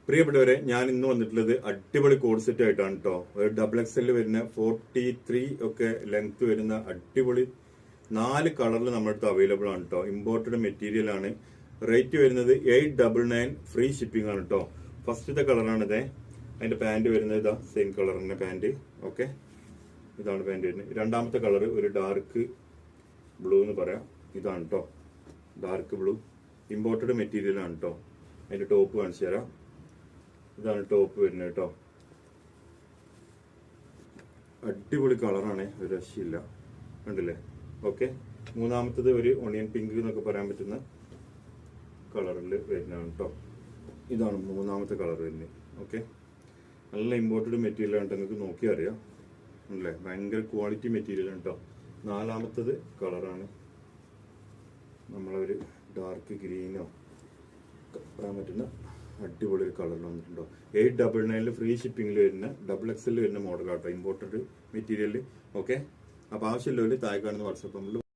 പ്രിയപ്പെട്ടവരെ, ഞാൻ ഇന്ന് വന്നിട്ടുള്ളത് അടിപൊളി കോഡ് സെറ്റ് ആയിട്ടാണ് കേട്ടോ. ഒരു XXL വരുന്ന 43 ഒക്കെ ലെങ്ത് വരുന്ന അടിപൊളി 4 കളറിൽ നമ്മുടെ അടുത്ത് അവൈലബിൾ ആണ് കേട്ടോ. ഇമ്പോർട്ടഡ് മെറ്റീരിയൽ ആണ്. റേറ്റ് വരുന്നത് 899, ഫ്രീ ഷിപ്പിംഗ് ആണ് കേട്ടോ. ഫസ്റ്റത്തെ കളറാണിത്. അതിന്റെ പാന്റ് വരുന്നത് ഇതാ സെയിം കളറിന്റെ പാന്റ്. ഓക്കെ, ഇതാണ് പാന്റ് വരുന്നത്. രണ്ടാമത്തെ കളർ ഒരു ഡാർക്ക് ബ്ലൂ എന്ന് പറയാം. ഇതാണ് കേട്ടോ, ഡാർക്ക് ബ്ലൂ. ഇമ്പോർട്ടഡ് മെറ്റീരിയൽ ആണ് കേട്ടോ. അതിന്റെ ടോപ്പ് കാണിച്ചു തരാം. ഇതാണ് ടോപ്പ് വരുന്നത് കേട്ടോ. അടിപൊളി കളറാണ്, ഒരു രക്ഷയില്ല, കണ്ടില്ലേ? ഓക്കെ, മൂന്നാമത്തത് ഒരു ഒണിയൻ പിങ്ക് എന്നൊക്കെ പറയാൻ പറ്റുന്ന കളറിൽ വരുന്നതാണ് കേട്ടോ. ഇതാണ് മൂന്നാമത്തെ കളർ വരുന്നത്. ഓക്കെ, നല്ല ഇമ്പോർട്ടഡ് മെറ്റീരിയൽ ആണ്, നിങ്ങൾക്ക് നോക്കിയാൽ അറിയാം അല്ലേ? ഭയങ്കര ക്വാളിറ്റി മെറ്റീരിയൽ ആണ് കേട്ടോ. നാലാമത്തത് കളറാണ് നമ്മളൊരു ഡാർക്ക് ഗ്രീനോ പറയാൻ പറ്റുന്ന അടിപൊളി ഒരു കളറിൽ വന്നിട്ടുണ്ടോ. 899 ഫ്രീ ഷിപ്പിംഗിൽ വരുന്ന XXL വരുന്ന മോഡൽ ആട്ടോ, ഇമ്പോർട്ടഡ് മെറ്റീരിയൽ. ഓക്കെ, അപ്പോൾ ആവശ്യമില്ലവർ താഴെ കാണുന്ന വാട്സാപ്പ് നമ്പറിൽ